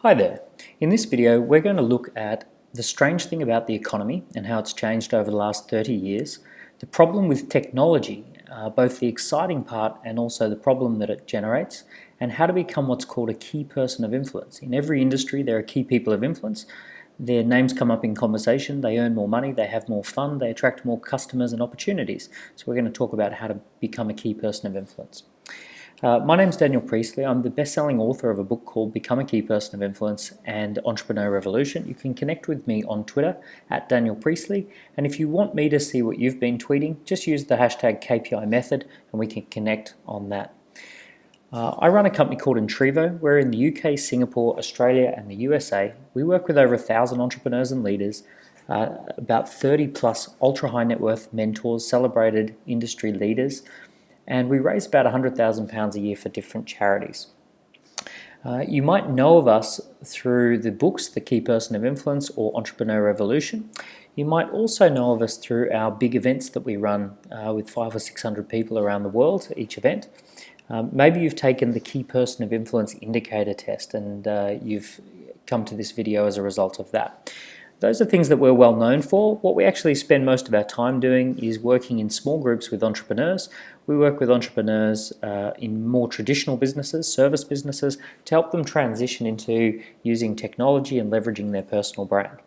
Hi there. In this video we're going to look at the strange thing about the economy and how it's changed over the last 30 years, the problem with technology, both the exciting part and also the problem that it generates, and how to become what's called a key person of influence. In every industry there are key people of influence. Their names come up in conversation, they earn more money, they have more fun, they attract more customers and opportunities. So we're going to talk about how to become a key person of influence. My name's Daniel Priestley. I'm the best-selling author of a book called Become a Key Person of Influence and Entrepreneur Revolution. You can connect with me on Twitter at Daniel Priestley, and if you want me to see what you've been tweeting, just use the hashtag KPI Method and we can connect on that. I run a company called Intrevo. We're in the UK, Singapore, Australia and the USA. We work with over 1,000 entrepreneurs and leaders, about 30 plus ultra high net worth mentors, celebrated industry leaders, and we raise about £100,000 a year for different charities. You might know of us through the books, The Key Person of Influence or Entrepreneur Revolution. You might also know of us through our big events that we run with 500 or 600 people around the world each event. Maybe you've taken the Key Person of Influence indicator test and you've come to this video as a result of that. Those are things that we're well known for. What we actually spend most of our time doing is working in small groups with entrepreneurs. We work with entrepreneurs in more traditional businesses, service businesses, to help them transition into using technology and leveraging their personal brand.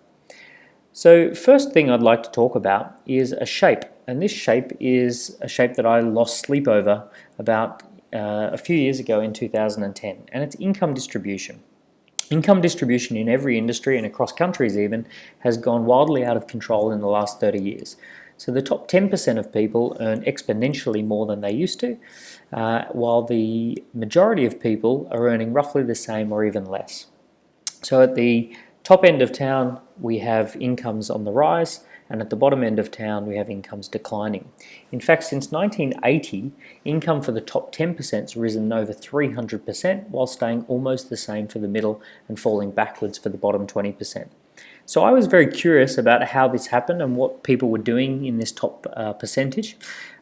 So first thing I'd like to talk about is a shape, and this shape is a shape that I lost sleep over about a few years ago in 2010, and it's income distribution. Income distribution in every industry and across countries even has gone wildly out of control in the last 30 years. So the top 10% of people earn exponentially more than they used to, while the majority of people are earning roughly the same or even less. So at the top end of town we have incomes on the rise, and at the bottom end of town we have incomes declining. In fact, since 1980, income for the top 10% has risen over 300%, while staying almost the same for the middle and falling backwards for the bottom 20%. So I was very curious about how this happened and what people were doing in this top percentage.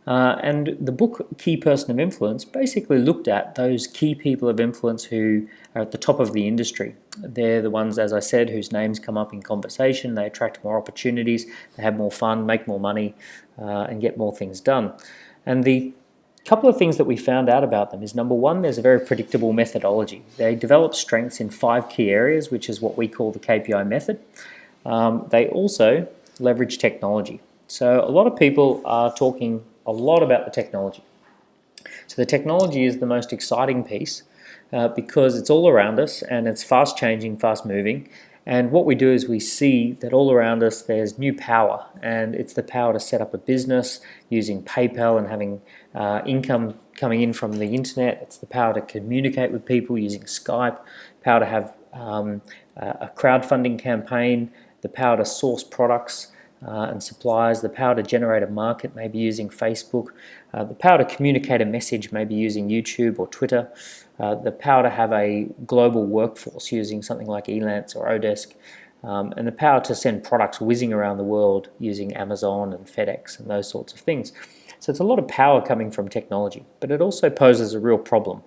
And the book Key Person of Influence basically looked at those key people of influence who are at the top of the industry. They're the ones, as I said, whose names come up in conversation, they attract more opportunities, they have more fun, make more money, and get more things done. And the couple of things that we found out about them is, number one, there's a very predictable methodology. They develop strengths in 5 key areas, which is what we call the KPI method. They also leverage technology. So a lot of people are talking a lot about the technology. So the technology is the most exciting piece because it's all around us and it's fast changing, fast moving. And what we do is we see that all around us there's new power, and it's the power to set up a business using PayPal and having income coming in from the internet. It's the power to communicate with people using Skype, power to have a crowdfunding campaign, the power to source products and suppliers, the power to generate a market, maybe using Facebook, the power to communicate a message, maybe using YouTube or Twitter, the power to have a global workforce using something like Elance or Odesk, and the power to send products whizzing around the world using Amazon and FedEx and those sorts of things. So it's a lot of power coming from technology, but it also poses a real problem.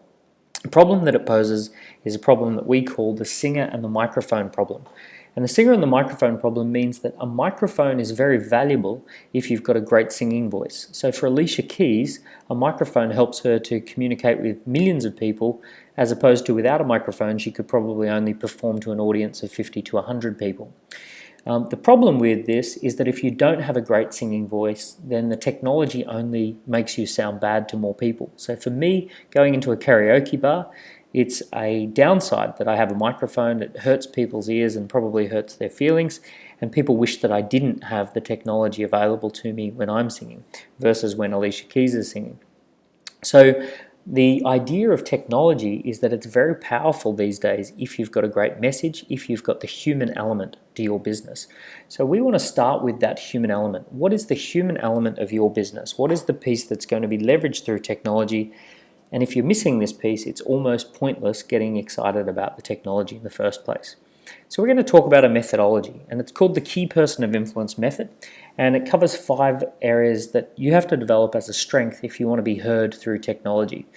The problem that it poses is a problem that we call the singer and the microphone problem. And the singer and the microphone problem means that a microphone is very valuable if you've got a great singing voice. So for Alicia Keys, a microphone helps her to communicate with millions of people, as opposed to without a microphone she could probably only perform to an audience of 50 to 100 people. The problem with this is that if you don't have a great singing voice, then the technology only makes you sound bad to more people. So for me, going into a karaoke bar, it's a downside that I have a microphone. It hurts people's ears and probably hurts their feelings, and people wish that I didn't have the technology available to me when I'm singing versus when Alicia Keys is singing. So the idea of technology is that it's very powerful these days if you've got a great message, if you've got the human element to your business. So we want to start with that human element. What is the human element of your business? What is the piece that's going to be leveraged through technology? And if you're missing this piece, it's almost pointless getting excited about the technology in the first place. So we're going to talk about a methodology, and it's called the Key Person of Influence method, and it covers 5 areas that you have to develop as a strength if you want to be heard through technology.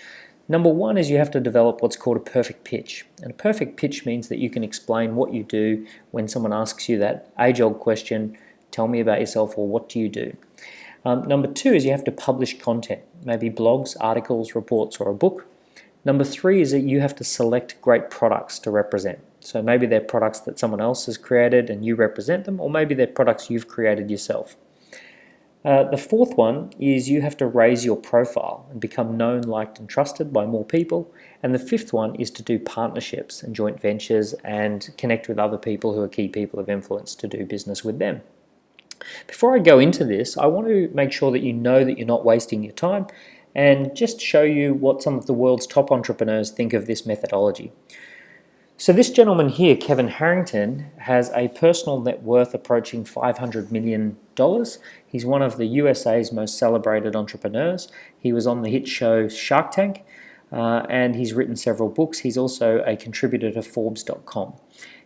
Number one is you have to develop what's called a perfect pitch. And a perfect pitch means that you can explain what you do when someone asks you that age-old question, tell me about yourself, or what do you do? Number two is you have to publish content, maybe blogs, articles, reports, or a book. Number three is that you have to select great products to represent. So maybe they're products that someone else has created and you represent them, or maybe they're products you've created yourself. The fourth one is you have to raise your profile and become known, liked, and trusted by more people. And the fifth one is to do partnerships and joint ventures and connect with other people who are key people of influence to do business with them. Before I go into this, I want to make sure that you know that you're not wasting your time and just show you what some of the world's top entrepreneurs think of this methodology. So this gentleman here, Kevin Harrington, has a personal net worth approaching $500 million. He's one of the USA's most celebrated entrepreneurs. He was on the hit show Shark Tank, and he's written several books. He's also a contributor to Forbes.com.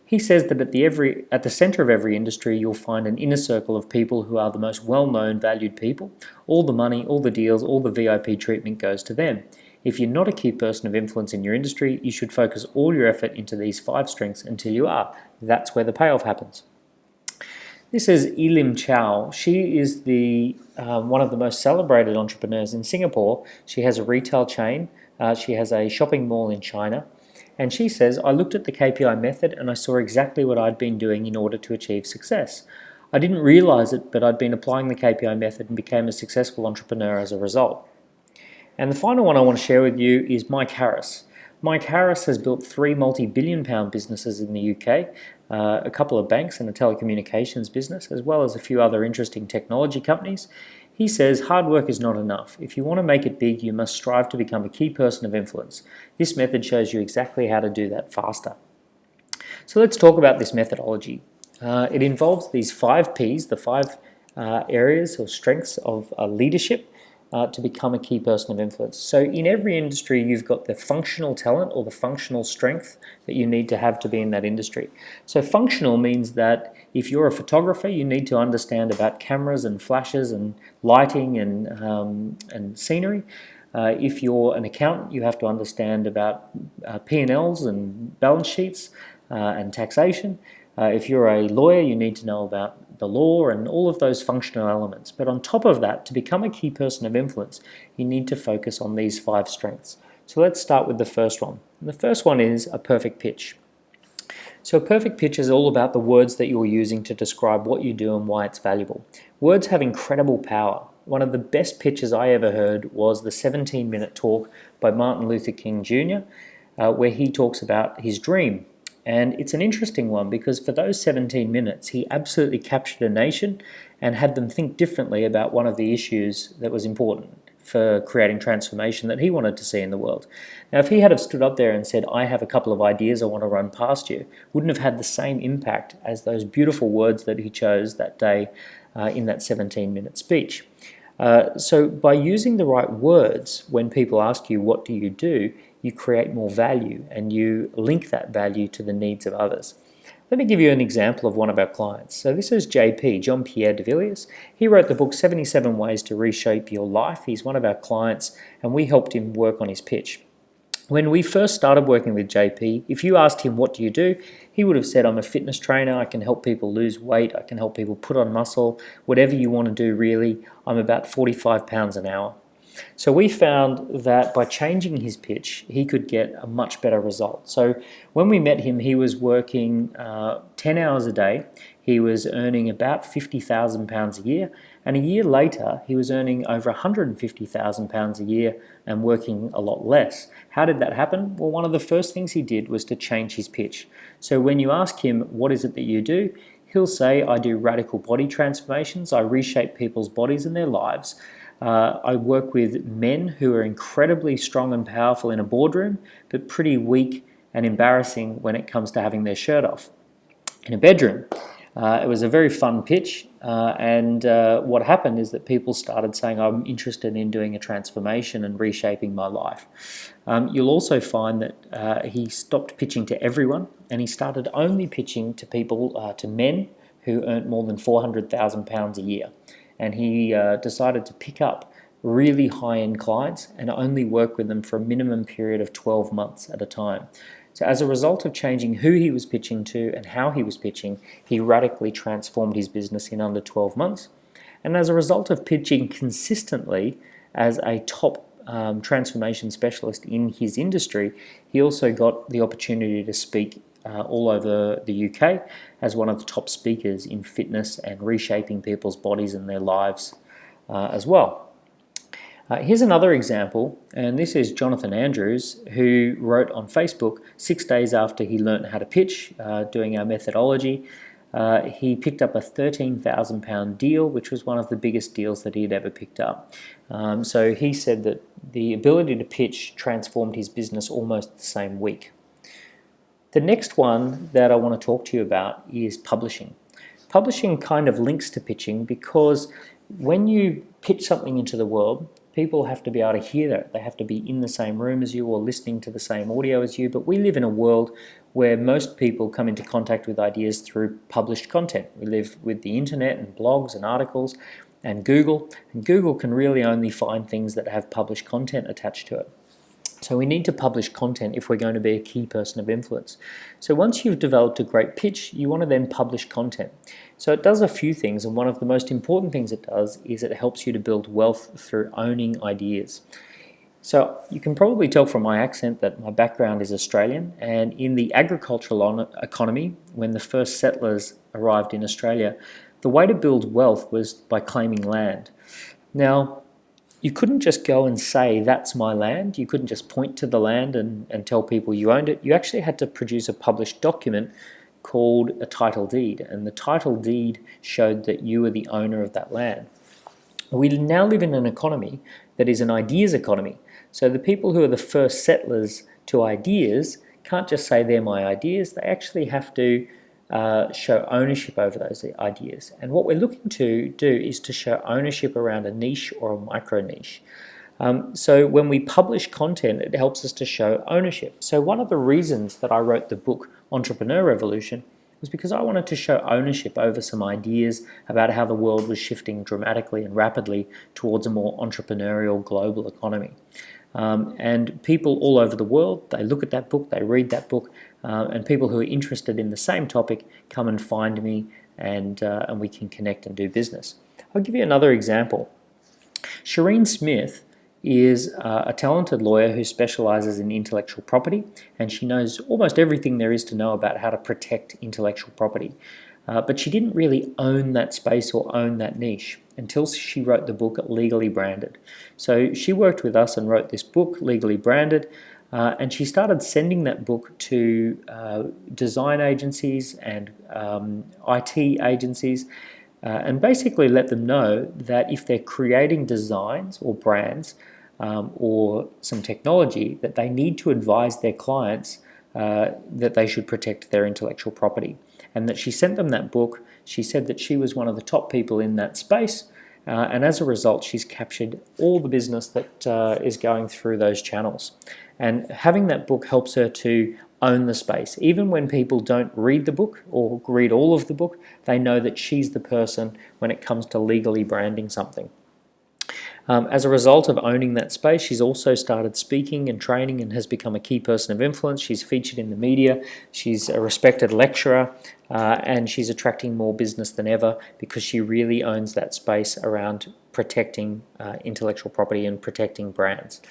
He says that at the center of every industry, you'll find an inner circle of people who are the most well-known, valued people. All the money, all the deals, all the VIP treatment goes to them. If you're not a key person of influence in your industry, you should focus all your effort into these 5 strengths until you are. That's where the payoff happens. This is Lim Chow. She is one of the most celebrated entrepreneurs in Singapore. She has a retail chain. She has a shopping mall in China. And she says, I looked at the KPI method and I saw exactly what I'd been doing in order to achieve success. I didn't realize it, but I'd been applying the KPI method and became a successful entrepreneur as a result. And the final one I want to share with you is Mike Harris. Mike Harris has built 3 multi-billion-pound businesses in the UK, a couple of banks and a telecommunications business, as well as a few other interesting technology companies. He says, hard work is not enough. If you want to make it big, you must strive to become a key person of influence. This method shows you exactly how to do that faster. So let's talk about this methodology. It involves these 5 Ps, the 5 areas or strengths of leadership, to become a key person of influence. So in every industry, you've got the functional talent or the functional strength that you need to have to be in that industry. So functional means that if you're a photographer, you need to understand about cameras and flashes and lighting and scenery. If you're an accountant, you have to understand about P&Ls and balance sheets and taxation. If you're a lawyer, you need to know about the law and all of those functional elements. But on top of that, to become a key person of influence, you need to focus on these 5 strengths. So let's start with the first one. And the first one is a perfect pitch. So a perfect pitch is all about the words that you're using to describe what you do and why it's valuable. Words have incredible power. One of the best pitches I ever heard was the 17-minute talk by Martin Luther King Jr., where he talks about his dream. And it's an interesting one because for those 17 minutes, he absolutely captured a nation and had them think differently about one of the issues that was important for creating transformation that he wanted to see in the world. Now, if he had have stood up there and said, I have a couple of ideas I want to run past you, wouldn't have had the same impact as those beautiful words that he chose that day in that 17-minute speech. So by using the right words, when people ask you, what do, you create more value and you link that value to the needs of others. Let me give you an example of one of our clients. So this is JP, Jean-Pierre de Villiers. He wrote the book 77 Ways to Reshape Your Life. He's one of our clients and we helped him work on his pitch. When we first started working with JP, if you asked him, what do you do? He would have said, I'm a fitness trainer, I can help people lose weight, I can help people put on muscle, whatever you want to do really. I'm about 45 pounds an hour. So we found that by changing his pitch, he could get a much better result. So when we met him, he was working 10 hours a day. He was earning about £50,000 a year. And a year later, he was earning over £150,000 a year and working a lot less. How did that happen? Well, one of the first things he did was to change his pitch. So when you ask him, what is it that you do? He'll say, I do radical body transformations. I reshape people's bodies and their lives. I work with men who are incredibly strong and powerful in a boardroom, but pretty weak and embarrassing when it comes to having their shirt off in a bedroom. It was a very fun pitch, and what happened is that people started saying, I'm interested in doing a transformation and reshaping my life. You'll also find that he stopped pitching to everyone, and he started only pitching to people, to men who earned more than £400,000 a year. And he decided to pick up really high-end clients and only work with them for a minimum period of 12 months at a time. So as a result of changing who he was pitching to and how he was pitching, he radically transformed his business in under 12 months. And as a result of pitching consistently as a top transformation specialist in his industry, he also got the opportunity to speak all over the UK as one of the top speakers in fitness and reshaping people's bodies and their lives as well. Here's another example, and this is Jonathan Andrews, who wrote on Facebook 6 days after he learned how to pitch, doing our methodology. He picked up a £13,000 deal, which was one of the biggest deals that he had ever picked up. So he said that the ability to pitch transformed his business almost the same week. The next one that I want to talk to you about is publishing. Publishing kind of links to pitching because when you pitch something into the world, people have to be able to hear that. They have to be in the same room as you or listening to the same audio as you. But we live in a world where most people come into contact with ideas through published content. We live with the internet and blogs and articles and Google. And Google can really only find things that have published content attached to it. So we need to publish content if we're going to be a key person of influence. So once you've developed a great pitch, you want to then publish content. So it does a few things, and one of the most important things it does is it helps you to build wealth through owning ideas. So you can probably tell from my accent that my background is Australian, and in the agricultural economy, when the first settlers arrived in Australia, the way to build wealth was by claiming land. Now, you couldn't just go and say, that's my land. You couldn't just point to the land and tell people you owned it. You actually had to produce a published document called a title deed, and the title deed showed that you were the owner of that land. We now live in an economy that is an ideas economy. So the people who are the first settlers to ideas can't just say they're my ideas. They actually have to show ownership over those ideas. And what we're looking to do is to show ownership around a niche or a micro niche. So when we publish content, it helps us to show ownership. So one of the reasons that I wrote the book Entrepreneur Revolution was because I wanted to show ownership over some ideas about how the world was shifting dramatically and rapidly towards a more entrepreneurial global economy. And people all over the world, they look at that book, they read that book, and people who are interested in the same topic come and find me, and we can connect and do business. I'll give you another example. Shireen Smith is a talented lawyer who specializes in intellectual property, and she knows almost everything there is to know about how to protect intellectual property. But she didn't really own that space or own that niche until she wrote the book Legally Branded. So she worked with us and wrote this book, Legally Branded, and she started sending that book to design agencies and IT agencies, and basically let them know that if they're creating designs or brands or some technology, that they need to advise their clients that they should protect their intellectual property. And that she sent them that book. She said that she was one of the top people in that space, and as a result she's captured all the business that is going through those channels. And having that book helps her to own the space. Even when people don't read the book or read all of the book, they know that she's the person when it comes to legally branding something. As a result of owning that space, she's also started speaking and training and has become a key person of influence. She's featured in the media, she's a respected lecturer, and she's attracting more business than ever because she really owns that space around protecting intellectual property and protecting brands.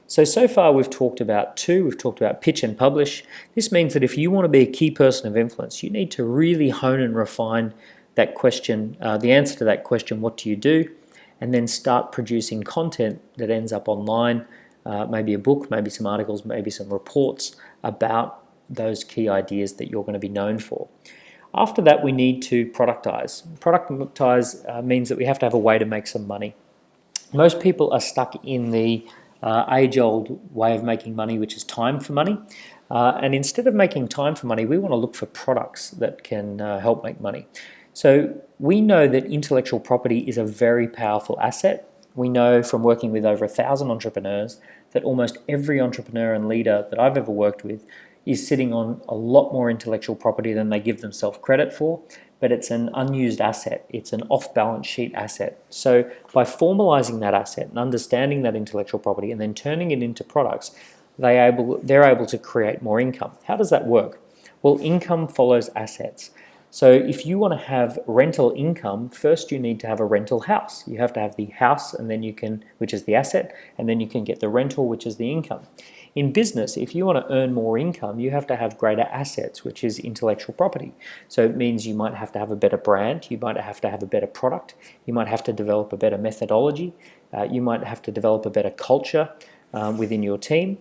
So far we've talked about two. We've talked about pitch and publish. This means that if you want to be a key person of influence, you need to really hone and refine that question, the answer to that question, what do you do? And then start producing content that ends up online, maybe a book, maybe some articles, maybe some reports about those key ideas that you're going to be known for. After that, we need to productize. Productize means that we have to have a way to make some money. Most people are stuck in the age-old way of making money, which is time for money. And instead of making time for money, we want to look for products that can help make money. So we know that intellectual property is a very powerful asset. We know from working with over 1,000 entrepreneurs that almost every entrepreneur and leader that I've ever worked with is sitting on a lot more intellectual property than they give themselves credit for. but it's an unused asset. It's an off-balance sheet asset. So by formalizing that asset and understanding that intellectual property and then turning it into products, they're able to create more income. How does that work? Well, income follows assets. So if you want to have rental income, first you need to have a rental house. You have to have the house, and then you can, which is the asset, and then you can get the rental, which is the income. In business, if you want to earn more income, you have to have greater assets, which is intellectual property. So it means you might have to have a better brand, you might have to have a better product, you might have to develop a better methodology, you might have to develop a better culture within your team.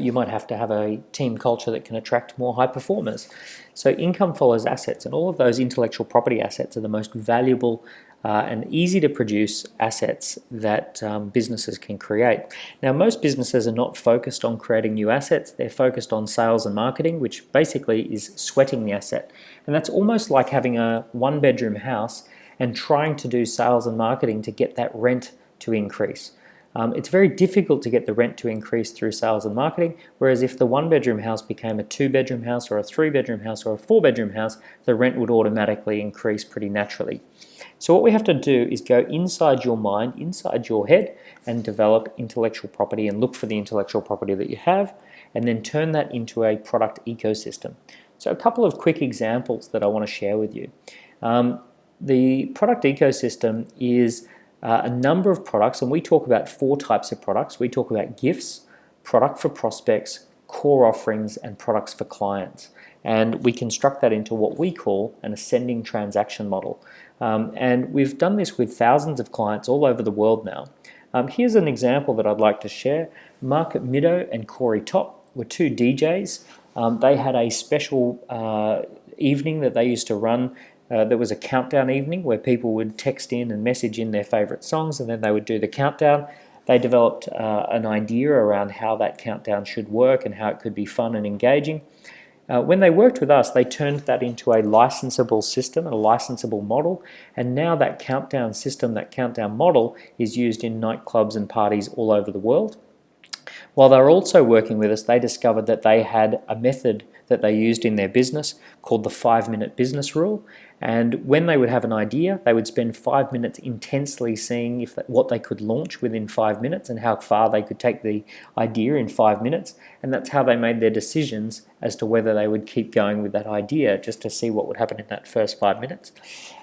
You might have to have a team culture that can attract more high performers. So income follows assets, and all of those intellectual property assets are the most valuable and easy to produce assets that businesses can create. Now, most businesses are not focused on creating new assets. They're focused on sales and marketing, which basically is sweating the asset. And that's almost like having a one-bedroom house and trying to do sales and marketing to get that rent to increase. It's very difficult to get the rent to increase through sales and marketing, whereas if the one-bedroom house became a two-bedroom house or a three-bedroom house or a four-bedroom house, the rent would automatically increase pretty naturally. So what we have to do is go inside your mind, inside your head, and develop intellectual property and look for the intellectual property that you have, and then turn that into a product ecosystem. So a couple of quick examples that I want to share with you. The product ecosystem is a number of products, and we talk about 4 types of products. We talk about gifts, product for prospects, core offerings, and products for clients. And we construct that into what we call an ascending transaction model. And we've done this with thousands of clients all over the world now. Here's an example that I'd like to share. Mark Middo and Corey Top were 2 DJs. They had a special evening that they used to run. There was a countdown evening where people would text in and message in their favorite songs, and then they would do the countdown. They developed an idea around how that countdown should work and how it could be fun and engaging. When they worked with us, they turned that into a licensable system, a licensable model, and now that countdown system, that countdown model, is used in nightclubs and parties all over the world. While they were also working with us, they discovered that they had a method that they used in their business called the 5-minute business rule. And when they would have an idea, they would spend 5 minutes intensely seeing what they could launch within 5 minutes and how far they could take the idea in 5 minutes. And that's how they made their decisions as to whether they would keep going with that idea, just to see what would happen in that first 5 minutes.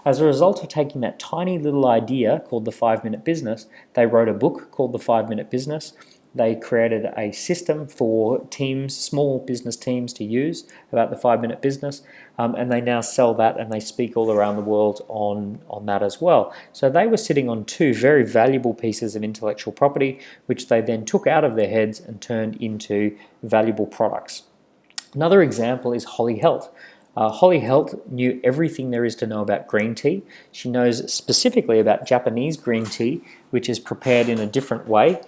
As a result of taking that tiny little idea called the 5-minute business, they wrote a book called the 5-minute business. They created a system for teams, small business teams, to use about the 5-minute business, and they now sell that and they speak all around the world on that as well. So they were sitting on 2 very valuable pieces of intellectual property, which they then took out of their heads and turned into valuable products. Another example is Holly Helt. Holly Helt knew everything there is to know about green tea. She knows specifically about Japanese green tea, which is prepared in a different way.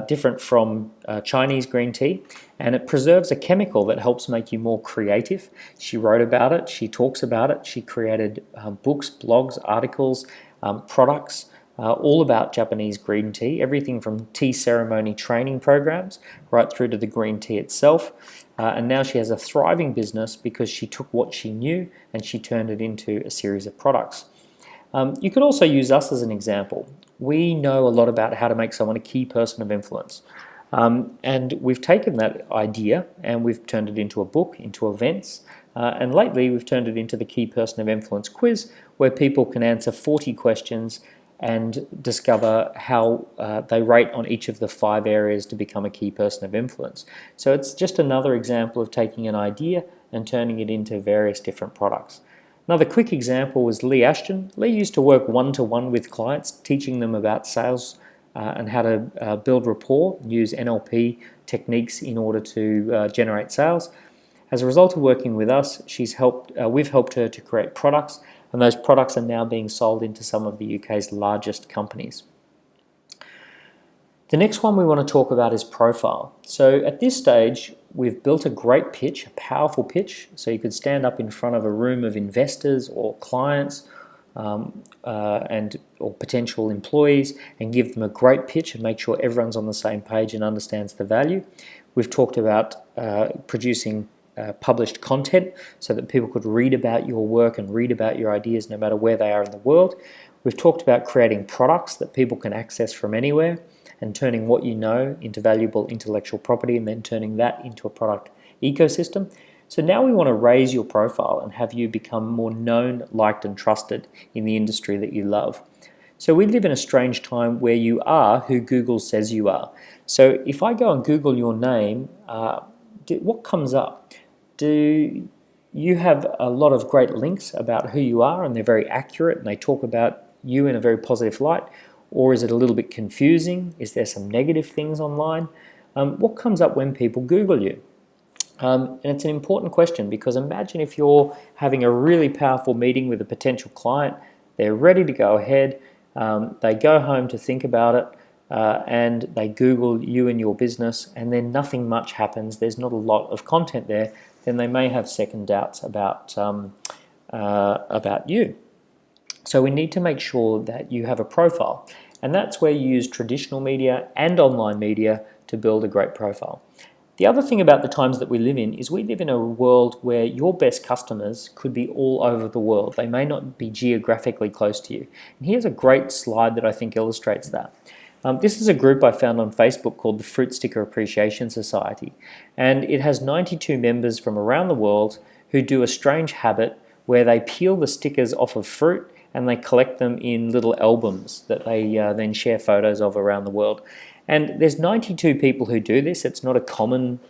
Different from Chinese green tea, and it preserves a chemical that helps make you more creative. She wrote about it, she talks about it, she created books, blogs, articles, products, all about Japanese green tea, everything from tea ceremony training programs right through to the green tea itself. And now she has a thriving business because she took what she knew and she turned it into a series of products. You could also use us as an example. We know a lot about how to make someone a key person of influence. And we've taken that idea and we've turned it into a book, into events, and lately we've turned it into the Key Person of Influence quiz, where people can answer 40 questions and discover how they rate on each of the 5 areas to become a key person of influence. So it's just another example of taking an idea and turning it into various different products. Another quick example was Lee Ashton. Lee used to work one-to-one with clients, teaching them about sales and how to build rapport, use NLP techniques in order to generate sales. As a result of working with us, we've helped her to create products, and those products are now being sold into some of the UK's largest companies. The next one we want to talk about is profile. So at this stage, we've built a great pitch, a powerful pitch, so you could stand up in front of a room of investors or clients or potential employees and give them a great pitch and make sure everyone's on the same page and understands the value. We've talked about producing published content so that people could read about your work and read about your ideas no matter where they are in the world. We've talked about creating products that people can access from anywhere and turning what you know into valuable intellectual property and then turning that into a product ecosystem. So now we want to raise your profile and have you become more known, liked and trusted in the industry that you love. So we live in a strange time where you are who Google says you are. So if I go and Google your name, what comes up? Do you have a lot of great links about who you are and they're very accurate and they talk about you in a very positive light? Or is it a little bit confusing? Is there some negative things online? What comes up when people Google you? And it's an important question because imagine if you're having a really powerful meeting with a potential client, they're ready to go ahead, they go home to think about it, and they Google you and your business, and then nothing much happens, there's not a lot of content there, then they may have second doubts about you. So we need to make sure that you have a profile, and that's where you use traditional media and online media to build a great profile. The other thing about the times that we live in is we live in a world where your best customers could be all over the world. They may not be geographically close to you. And here's a great slide that I think illustrates that. This is a group I found on Facebook called the Fruit Sticker Appreciation Society, and it has 92 members from around the world who do a strange habit where they peel the stickers off of fruit and they collect them in little albums that they then share photos of around the world. And there's 92 people who do this. It's not a common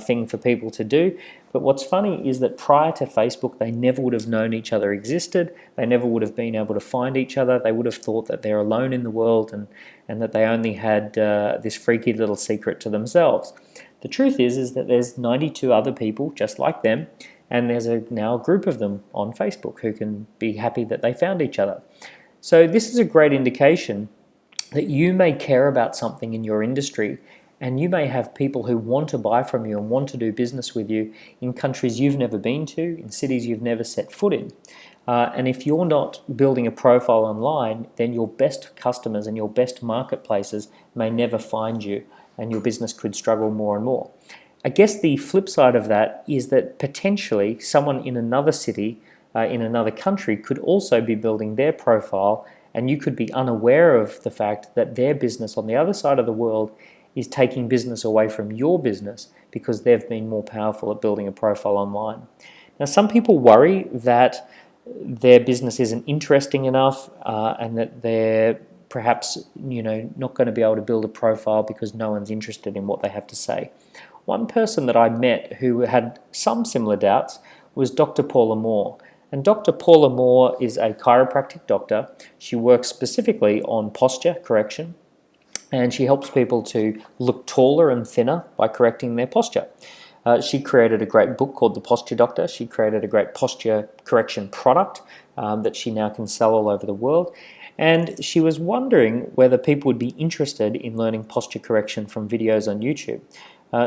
thing for people to do. But what's funny is that prior to Facebook, they never would have known each other existed. They never would have been able to find each other. They would have thought that they're alone in the world and that they only had this freaky little secret to themselves. The truth is that there's 92 other people just like them, and there's now a group of them on Facebook who can be happy that they found each other. So this is a great indication that you may care about something in your industry and you may have people who want to buy from you and want to do business with you in countries you've never been to, in cities you've never set foot in. And if you're not building a profile online, then your best customers and your best marketplaces may never find you and your business could struggle more and more. I guess the flip side of that is that potentially someone in another city, in another country could also be building their profile, and you could be unaware of the fact that their business on the other side of the world is taking business away from your business because they've been more powerful at building a profile online. Now, some people worry that their business isn't interesting enough and that they're perhaps not going to be able to build a profile because no one's interested in what they have to say. One person that I met who had some similar doubts was Dr. Paula Moore. And Dr. Paula Moore is a chiropractic doctor. She works specifically on posture correction, and she helps people to look taller and thinner by correcting their posture. She created a great book called The Posture Doctor. She created a great posture correction product that she now can sell all over the world. And she was wondering whether people would be interested in learning posture correction from videos on YouTube.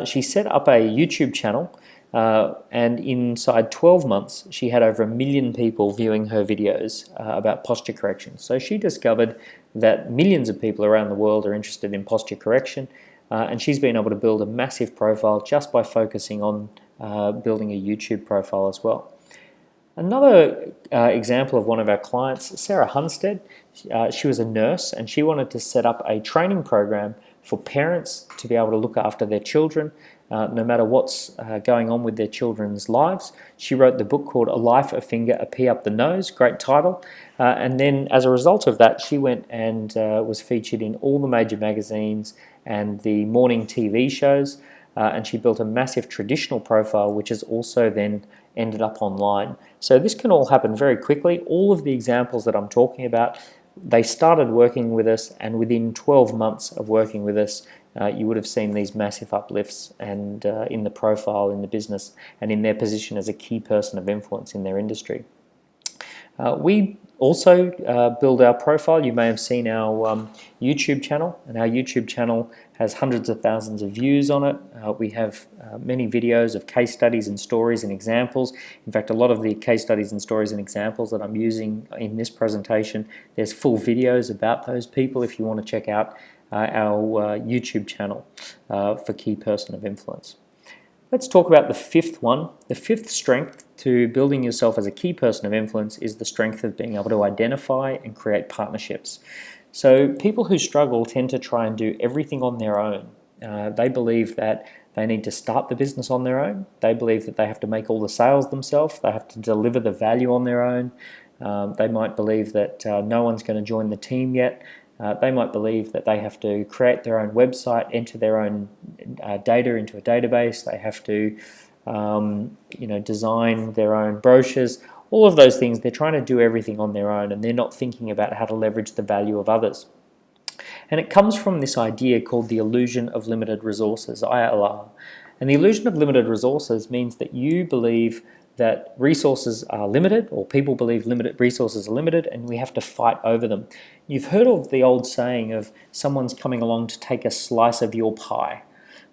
She set up a YouTube channel, and inside 12 months she had over 1 million people viewing her videos about posture correction. So she discovered that millions of people around the world are interested in posture correction, and she's been able to build a massive profile just by focusing on building a YouTube profile as well. Another example of one of our clients, Sarah Hunstad, she was a nurse and she wanted to set up a training program for parents to be able to look after their children no matter what's going on with their children's lives. She wrote the book called A Life, a Finger, a Pee Up the Nose, great title. And then as a result of that, she went and was featured in all the major magazines and the morning TV shows. And she built a massive traditional profile, which has also then ended up online. So this can all happen very quickly. All of the examples that I'm talking about, they started working with us, and within 12 months of working with us, you would have seen these massive uplifts and in the profile, in the business, and in their position as a key person of influence in their industry. We also build our profile. You may have seen our YouTube channel, and our YouTube channel has hundreds of thousands of views on it. We have many videos of case studies and stories and examples. In fact, a lot of the case studies and stories and examples that I'm using in this presentation, there's full videos about those people if you want to check out our YouTube channel for Key Person of Influence. Let's talk about the fifth one. The fifth strength to building yourself as a key person of influence is the strength of being able to identify and create partnerships. So people who struggle tend to try and do everything on their own. They believe that they need to start the business on their own. They believe that they have to make all the sales themselves. They have to deliver the value on their own. They might believe that no one's going to join the team yet. They might believe that they have to create their own website, enter their own data into a database. They have to, design their own brochures. All of those things, they're trying to do everything on their own, and they're not thinking about how to leverage the value of others. And it comes from this idea called the illusion of limited resources, ILR. And the illusion of limited resources means that you believe that resources are limited, or people believe limited resources are limited, and we have to fight over them. You've heard of the old saying of someone's coming along to take a slice of your pie.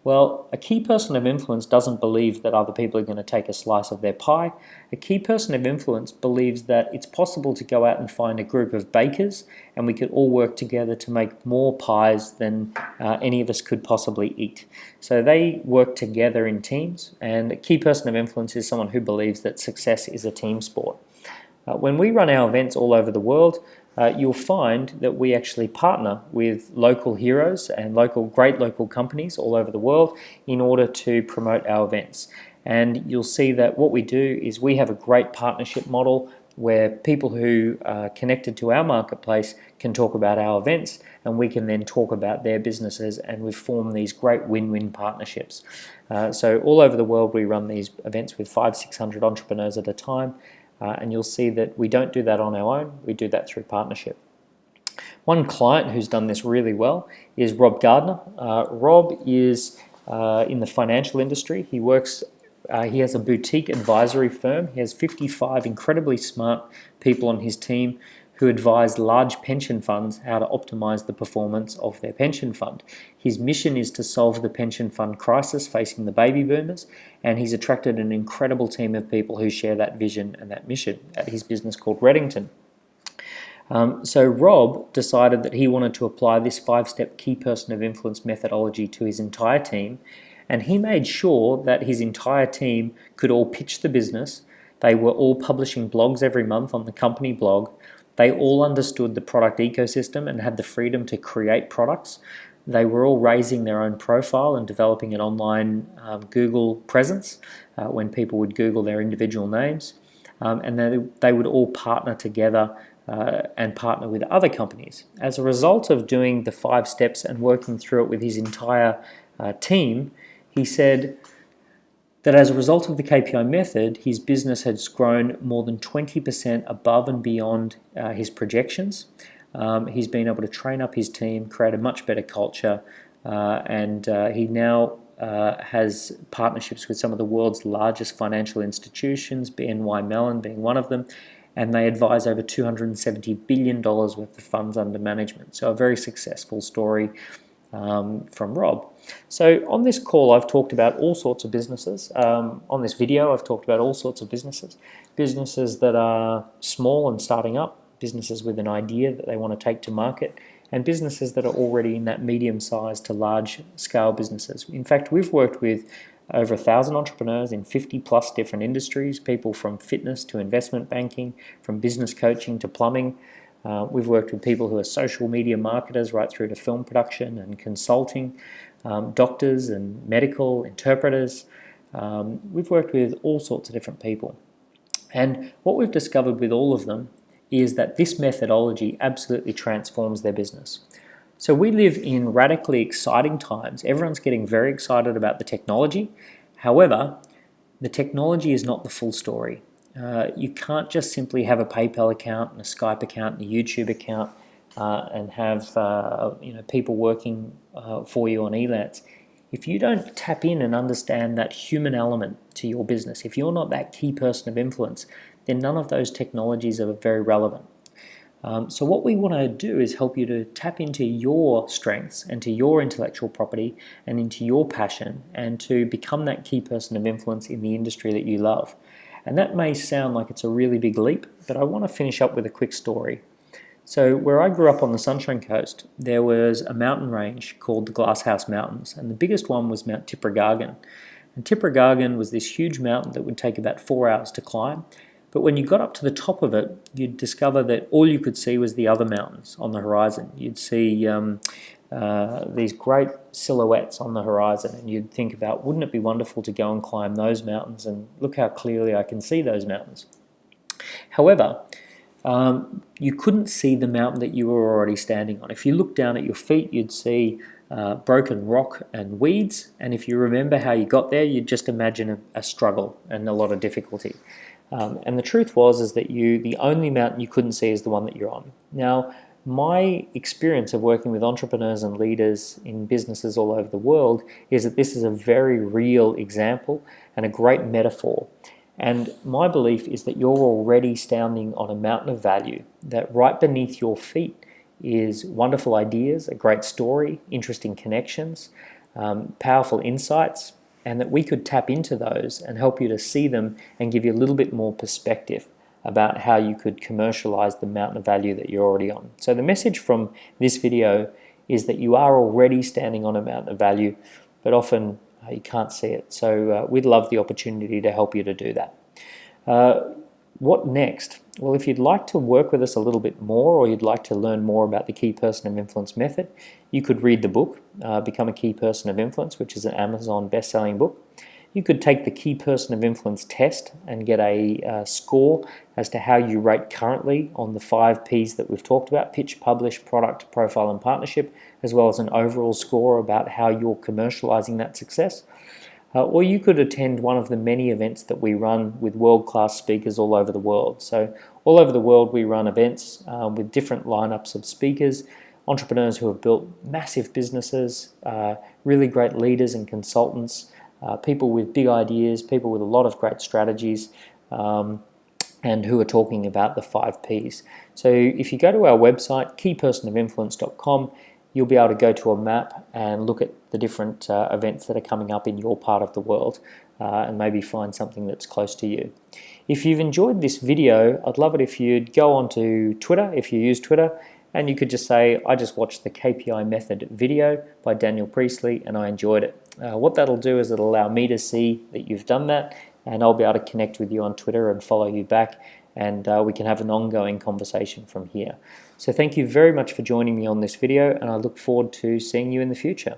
Well, a key person of influence doesn't believe that other people are going to take a slice of their pie. A key person of influence believes that it's possible to go out and find a group of bakers, and we could all work together to make more pies than any of us could possibly eat. So they work together in teams, and a key person of influence is someone who believes that success is a team sport. When we run our events all over the world, you'll find that we actually partner with local heroes and great local companies all over the world in order to promote our events. And you'll see that what we do is we have a great partnership model where people who are connected to our marketplace can talk about our events, and we can then talk about their businesses, and we form these great win-win partnerships. So all over the world we run these events with 500-600 entrepreneurs at a time. And you'll see that we don't do that on our own, we do that through partnership. One client who's done this really well is Rob Gardner. Rob is in the financial industry. He has a boutique advisory firm. He has 55 incredibly smart people on his team who advise large pension funds how to optimize the performance of their pension fund. His mission is to solve the pension fund crisis facing the baby boomers, and he's attracted an incredible team of people who share that vision and that mission at his business called Harrington. So Rob decided that he wanted to apply this 5-step key person of influence methodology to his entire team, and he made sure that his entire team could all pitch the business. They were all publishing blogs every month on the company blog. They all understood the product ecosystem and had the freedom to create products. They were all raising their own profile and developing an online Google presence when people would Google their individual names. And they would all partner together and partner with other companies. As a result of doing the 5 steps and working through it with his entire team, he said that as a result of the KPI method, his business has grown more than 20% above and beyond his projections. He's been able to train up his team, create a much better culture, and he now has partnerships with some of the world's largest financial institutions, BNY Mellon being one of them, and they advise over $270 billion worth of funds under management. So a very successful story from Rob. So on this call I've talked about all sorts of businesses. On this video I've talked about all sorts of businesses. Businesses that are small and starting up, businesses with an idea that they want to take to market, and businesses that are already in that medium-sized to large-scale businesses. In fact, we've worked with over 1,000 entrepreneurs in 50+ different industries, people from fitness to investment banking, from business coaching to plumbing. We've worked with people who are social media marketers right through to film production and consulting, doctors and medical interpreters. We've worked with all sorts of different people. And what we've discovered with all of them is that this methodology absolutely transforms their business. So we live in radically exciting times. Everyone's getting very excited about the technology. However, the technology is not the full story. You can't just simply have a PayPal account and a Skype account and a YouTube account and have people working for you on Elance. If you don't tap in and understand that human element to your business, if you're not that key person of influence, then none of those technologies are very relevant. So what we want to do is help you to tap into your strengths and to your intellectual property and into your passion and to become that key person of influence in the industry that you love. And that may sound like it's a really big leap, but I want to finish up with a quick story. So where I grew up on the Sunshine Coast, there was a mountain range called the Glasshouse Mountains, and the biggest one was Mount Tippergargan. And Tippergargan was this huge mountain that would take about 4 hours to climb. But when you got up to the top of it, you'd discover that all you could see was the other mountains on the horizon. You'd see these great silhouettes on the horizon, and you'd think about, wouldn't it be wonderful to go and climb those mountains, and look how clearly I can see those mountains. However, you couldn't see the mountain that you were already standing on. If you looked down at your feet, you'd see broken rock and weeds, and if you remember how you got there, you'd just imagine a struggle and a lot of difficulty. And the truth is that the only mountain you couldn't see is the one that you're on. Now, my experience of working with entrepreneurs and leaders in businesses all over the world is that this is a very real example and a great metaphor. And my belief is that you're already standing on a mountain of value, that right beneath your feet is wonderful ideas, a great story, interesting connections, powerful insights, and that we could tap into those and help you to see them and give you a little bit more perspective about how you could commercialize the mountain of value that you're already on. So the message from this video is that you are already standing on a mountain of value, but often you can't see it. So we'd love the opportunity to help you to do that. What next? Well, if you'd like to work with us a little bit more, or you'd like to learn more about the Key Person of Influence method, you could read the book, Become a Key Person of Influence, which is an Amazon best-selling book. You could take the Key Person of Influence test and get a score as to how you rate currently on the 5 Ps that we've talked about: pitch, publish, product, profile, and partnership, as well as an overall score about how you're commercializing that success. Or you could attend one of the many events that we run with world-class speakers all over the world. So all over the world we run events with different lineups of speakers, entrepreneurs who have built massive businesses, really great leaders and consultants, people with big ideas, people with a lot of great strategies, and who are talking about the 5 Ps. So if you go to our website, keypersonofinfluence.com, you'll be able to go to a map and look at the different events that are coming up in your part of the world and maybe find something that's close to you. If you've enjoyed this video, I'd love it if you'd go onto Twitter, if you use Twitter, and you could just say, I just watched the KPI Method video by Daniel Priestley and I enjoyed it. What that'll do is it'll allow me to see that you've done that, and I'll be able to connect with you on Twitter and follow you back, and we can have an ongoing conversation from here. So thank you very much for joining me on this video, and I look forward to seeing you in the future.